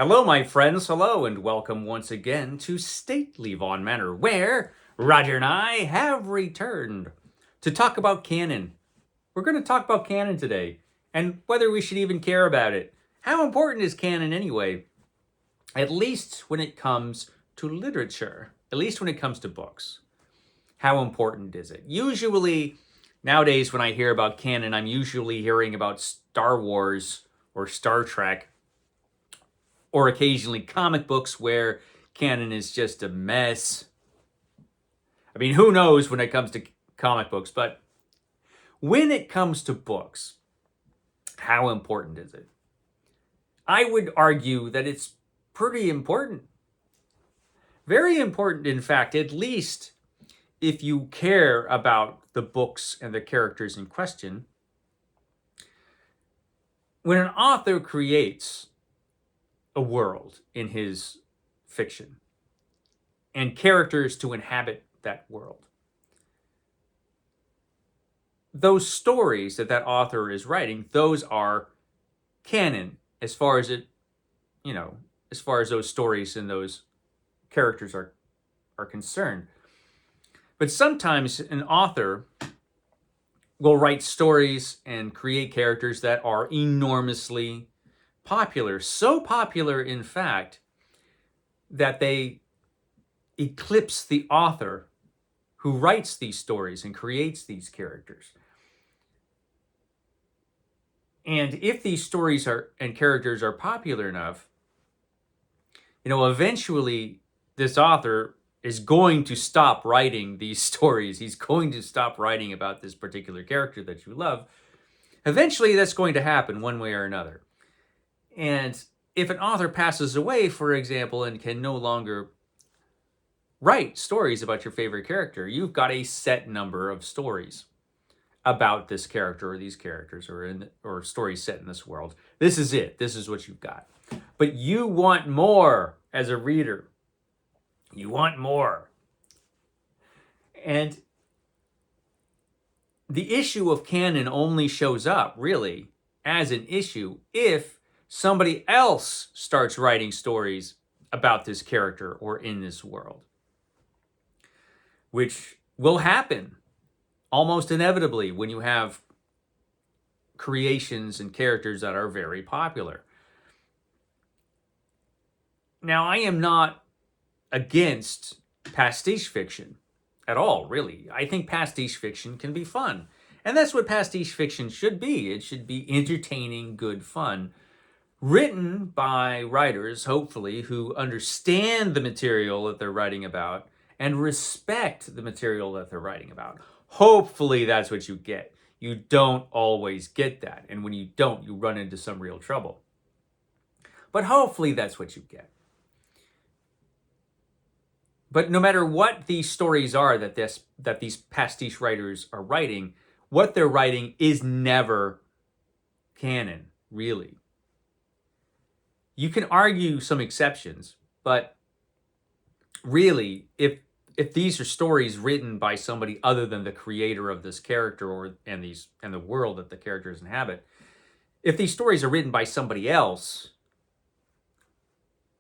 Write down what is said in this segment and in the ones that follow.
Hello, my friends. Hello, and welcome once again to Stately Vaughan Manor, where Roger and I have returned to talk about Canon. We're going to talk about Canon today, and whether we should even care about it. How important is Canon anyway? At least when it comes to literature, at least when it comes to books. How important is it? Usually, nowadays, when I hear about Canon, I'm usually hearing about Star Wars or Star Trek, or occasionally comic books where canon is just a mess. I mean, who knows when it comes to comic books, but when it comes to books, how important is it? I would argue that it's pretty important. Very important, in fact, at least if you care about the books and the characters in question. When an author creates a world in his fiction and characters to inhabit that world, those stories that author is writing, those are canon as far as as far as those stories and those characters are concerned. But sometimes an author will write stories and create characters that are enormously popular. So popular, in fact, that they eclipse the author who writes these stories and creates these characters. And if these stories and characters are popular enough, eventually this author is going to stop writing these stories. He's going to stop writing about this particular character that you love. Eventually, that's going to happen one way or another. And if an author passes away, for example, and can no longer write stories about your favorite character, you've got a set number of stories about this character or these characters or stories set in this world. This is it. This is what you've got. But you want more as a reader. You want more. And the issue of canon only shows up, really, as an issue if somebody else starts writing stories about this character or in this world, which will happen almost inevitably when you have creations and characters that are very popular. Now, I am not against pastiche fiction at all, really. I think pastiche fiction can be fun. And that's what pastiche fiction should be. It should be entertaining, good fun, written by writers, hopefully, who understand the material that they're writing about and respect the material that they're writing about. Hopefully, that's what you get. You don't always get that. And when you don't, you run into some real trouble. But hopefully, that's what you get. But no matter what these stories are that these pastiche writers are writing, what they're writing is never canon, really. You can argue some exceptions, but really, if these are stories written by somebody other than the creator of this character and the world that the characters inhabit, if these stories are written by somebody else,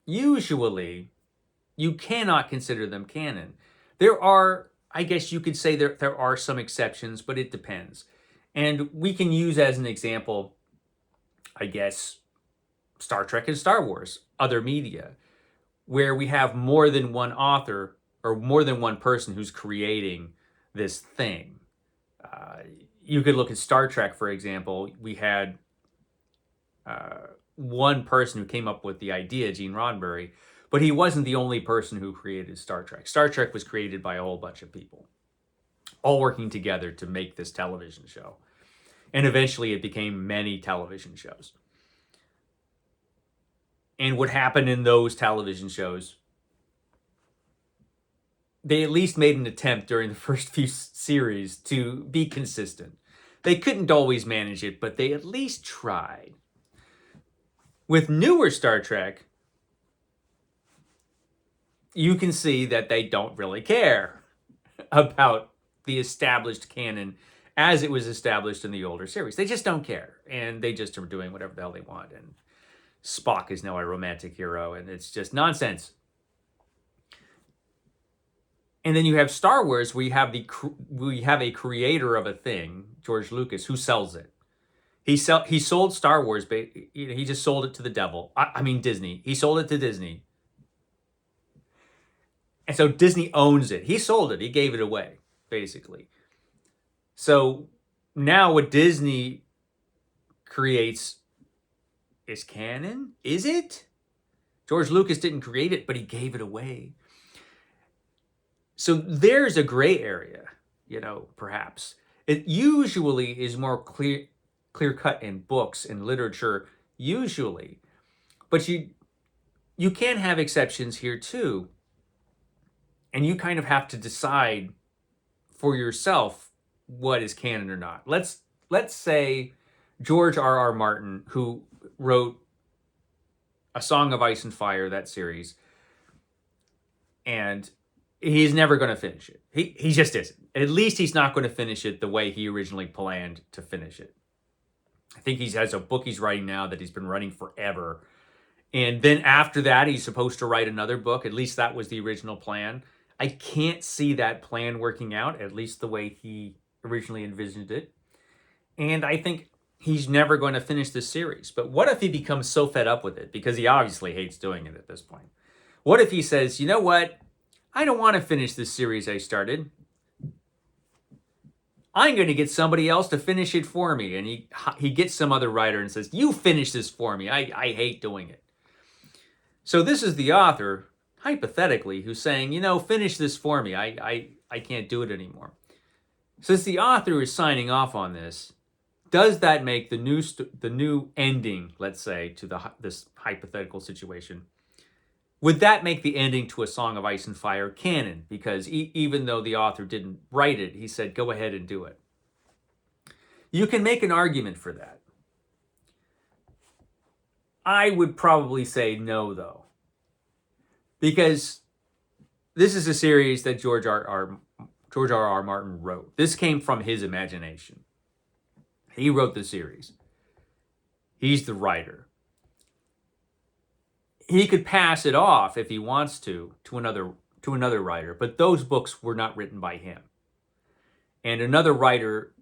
usually you cannot consider them canon. There are, I guess you could say there are some exceptions, but it depends. And we can use as an example, I guess, Star Trek and Star Wars, other media, where we have more than one author or more than one person who's creating this thing. You could look at Star Trek, for example. We had one person who came up with the idea, Gene Roddenberry, but he wasn't the only person who created Star Trek. Star Trek was created by a whole bunch of people, all working together to make this television show. And eventually it became many television shows. And what happened in those television shows, they at least made an attempt during the first few series to be consistent. They couldn't always manage it, but they at least tried. With newer Star Trek, you can see that they don't really care about the established canon as it was established in the older series. They just don't care, and they just are doing whatever the hell they want. And Spock is now a romantic hero, and it's just nonsense. And then you have Star Wars, where we have a creator of a thing, George Lucas, who sells it. He sold Star Wars, but he just sold it to the devil. I mean Disney. He sold it to Disney, and so Disney owns it. He sold it. He gave it away, basically. So now what Disney creates is canon. Is it? George Lucas didn't create it, but he gave it away. So there's a gray area, perhaps. It usually is more clear cut in books and literature, usually. But you can have exceptions here too. And you kind of have to decide for yourself what is canon or not. Let's say George R.R. Martin, who wrote A Song of Ice and Fire, that series, and he's never going to finish it. He just isn't. At least he's not going to finish it the way he originally planned to finish it. I think he has a book he's writing now that he's been writing forever. And then after that, he's supposed to write another book. At least that was the original plan. I can't see that plan working out, at least the way he originally envisioned it. And I think he's never going to finish this series. But what if he becomes so fed up with it? Because he obviously hates doing it at this point. What if he says, you know what? I don't want to finish this series I started. I'm going to get somebody else to finish it for me. And he gets some other writer and says, you finish this for me. I hate doing it. So this is the author, hypothetically, who's saying, finish this for me. I can't do it anymore. Since the author is signing off on this, does that make the new ending, let's say, to this hypothetical situation? Would that make the ending to A Song of Ice and Fire canon? Because even though the author didn't write it, he said, go ahead and do it. You can make an argument for that. I would probably say no, though. Because this is a series that George R.R. Martin wrote. This came from his imagination. He wrote the series. He's the writer. He could pass it off if he wants to another writer, but those books were not written by him. And another writer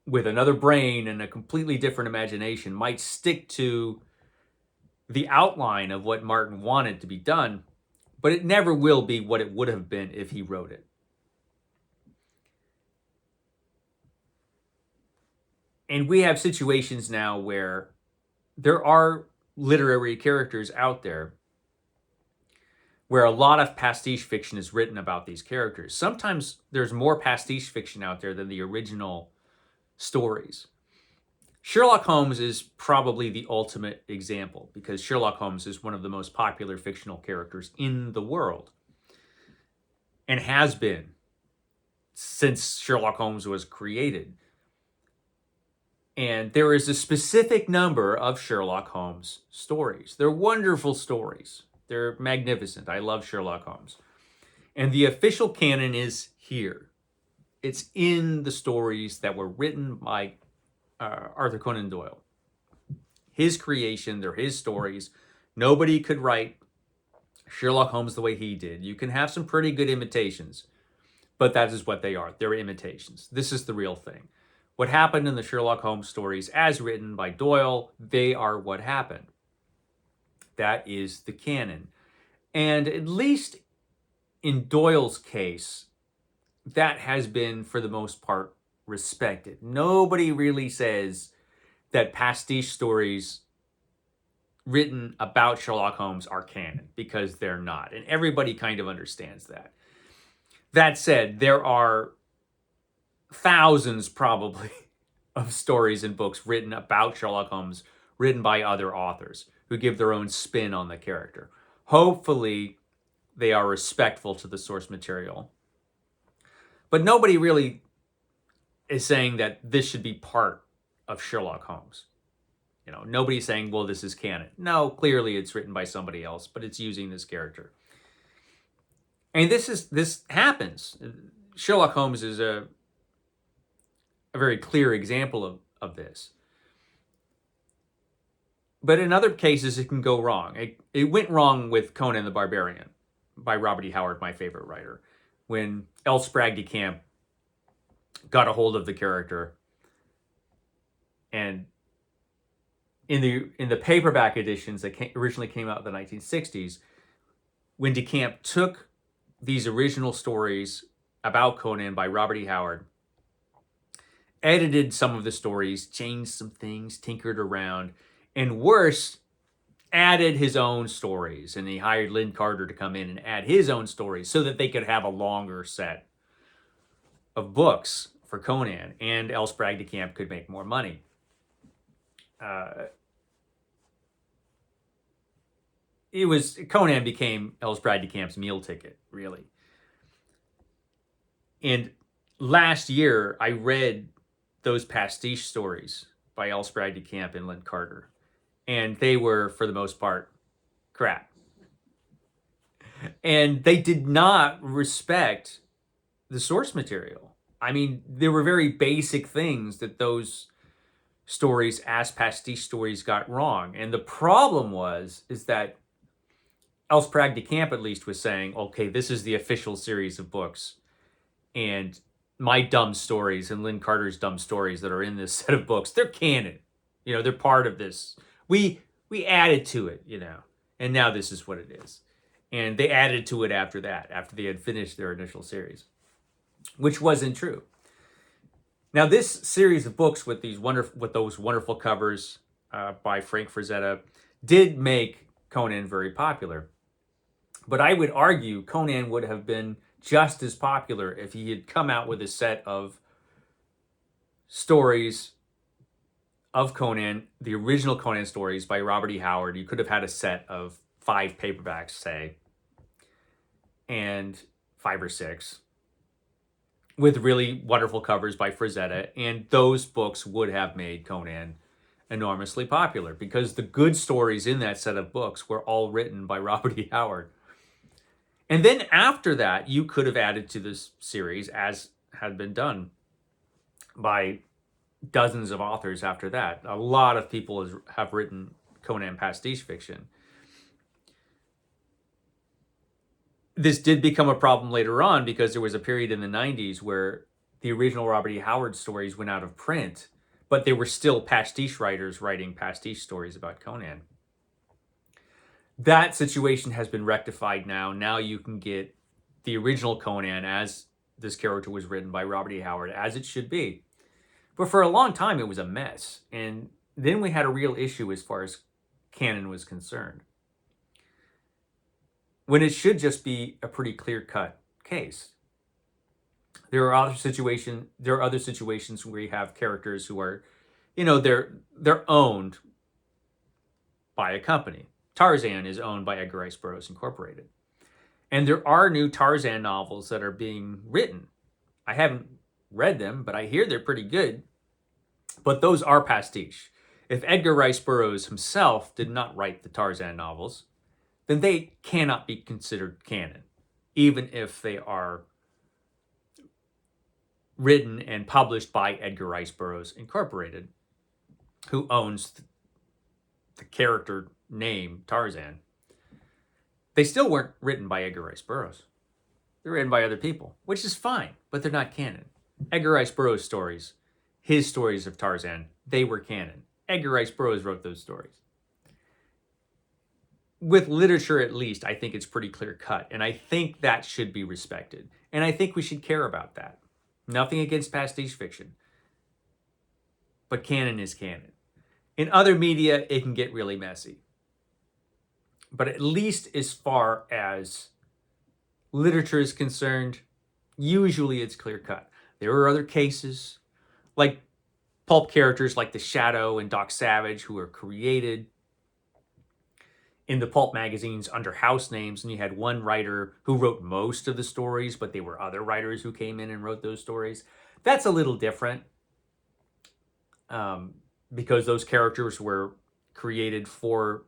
with another brain and a completely different imagination might stick to the outline of what Martin wanted to be done, but it never will be what it would have been if he wrote it. And we have situations now where there are literary characters out there where a lot of pastiche fiction is written about these characters. Sometimes there's more pastiche fiction out there than the original stories. Sherlock Holmes is probably the ultimate example because Sherlock Holmes is one of the most popular fictional characters in the world and has been since Sherlock Holmes was created. And there is a specific number of Sherlock Holmes stories. They're wonderful stories. They're magnificent. I love Sherlock Holmes. And the official canon is here. It's in the stories that were written by Arthur Conan Doyle. His creation, they're his stories. Nobody could write Sherlock Holmes the way he did. You can have some pretty good imitations, but that is what they are. They're imitations. This is the real thing. What happened in the Sherlock Holmes stories as written by Doyle, they are what happened. That is the canon. And at least in Doyle's case, that has been, for the most part, respected. Nobody really says that pastiche stories written about Sherlock Holmes are canon, because they're not. And everybody kind of understands that. That said, there are thousands probably of stories and books written about Sherlock Holmes, written by other authors who give their own spin on the character. Hopefully, they are respectful to the source material. But nobody really is saying that this should be part of Sherlock Holmes. Nobody's saying, well, this is canon. No, clearly it's written by somebody else, but it's using this character. And this happens. Sherlock Holmes is a very clear example of this. But in other cases, it can go wrong. It went wrong with Conan the Barbarian by Robert E. Howard, my favorite writer, when L. Sprague de Camp got a hold of the character, and in the paperback editions that originally came out in the 1960s, when de Camp took these original stories about Conan by Robert E. Howard, edited some of the stories, changed some things, tinkered around, and worse, added his own stories. And he hired Lynn Carter to come in and add his own stories so that they could have a longer set of books for Conan, and L. Sprague de Camp could make more money. Conan became L. Sprague de Camp's meal ticket, really. And last year, I read those Pastiche stories by L. Sprague de Camp and Lynn Carter, and they were, for the most part, crap. And they did not respect the source material. I mean, there were very basic things that those stories, as Pastiche stories, got wrong. And the problem is that L. Sprague de Camp, at least, was saying, okay, this is the official series of books, and my dumb stories and Lynn Carter's dumb stories that are in this set of books, they're canon. You know, they're part of this. We added to it, you know, and now this is what it is. And they added to it after that, after they had finished their initial series, which wasn't true. Now, this series of books with those wonderful covers by Frank Frazetta did make Conan very popular. But I would argue Conan would have been just as popular if he had come out with a set of stories of Conan, the original Conan stories by Robert E. Howard. You could have had a set of 5 paperbacks, say, and 5 or 6, with really wonderful covers by Frazetta, and those books would have made Conan enormously popular because the good stories in that set of books were all written by Robert E. Howard. And then after that, you could have added to this series, as had been done by dozens of authors after that. A lot of people have written Conan pastiche fiction. This did become a problem later on because there was a period in the 90s where the original Robert E. Howard stories went out of print, but there were still pastiche writers writing pastiche stories about Conan. That situation has been rectified now. Now you can get the original Conan, as this character was written by Robert E. Howard, as it should be. But for a long time, it was a mess. And then we had a real issue as far as canon was concerned, when it should just be a pretty clear-cut case. There are other situations where you have characters who are, you know, they're owned by a company. Tarzan is owned by Edgar Rice Burroughs Incorporated. And there are new Tarzan novels that are being written. I haven't read them, but I hear they're pretty good. But those are pastiche. If Edgar Rice Burroughs himself did not write the Tarzan novels, then they cannot be considered canon, even if they are written and published by Edgar Rice Burroughs Incorporated, who owns the character name Tarzan. They still weren't written by Edgar Rice Burroughs. They're written by other people, which is fine, but they're not canon. Edgar Rice Burroughs' stories, his stories of Tarzan, they were canon. Edgar Rice Burroughs wrote those stories. With literature, at least, I think it's pretty clear cut, and I think that should be respected. And I think we should care about that. Nothing against pastiche fiction, but canon is canon. In other media, it can get really messy. But at least as far as literature is concerned, usually it's clear cut. There are other cases, like pulp characters like The Shadow and Doc Savage, who were created in the pulp magazines under house names, and you had one writer who wrote most of the stories, but there were other writers who came in and wrote those stories. That's a little different, because those characters were created for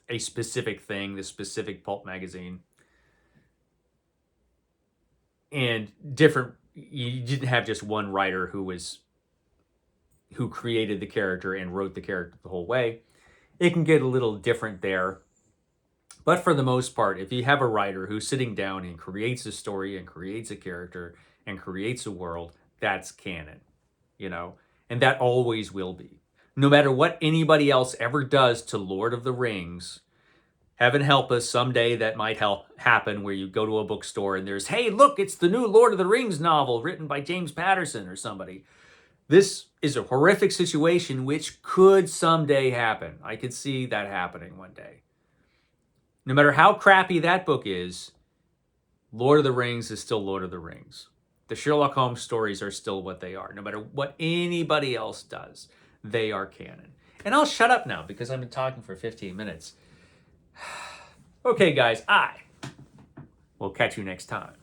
a specific thing, this specific pulp magazine. And you didn't have just one writer who created the character and wrote the character the whole way. it can get a little different there. But for the most part, if you have a writer who's sitting down and creates a story and creates a character and creates a world, that's canon, you know? And that always will be. No matter what anybody else ever does to Lord of the Rings, heaven help us, someday that might happen where you go to a bookstore and there's, hey, look, it's the new Lord of the Rings novel written by James Patterson or somebody. This is a horrific situation which could someday happen. I could see that happening one day. No matter how crappy that book is, Lord of the Rings is still Lord of the Rings. The Sherlock Holmes stories are still what they are. No matter what anybody else does, they are canon. And I'll shut up now because I've been talking for 15 minutes. Okay, guys, I will catch you next time.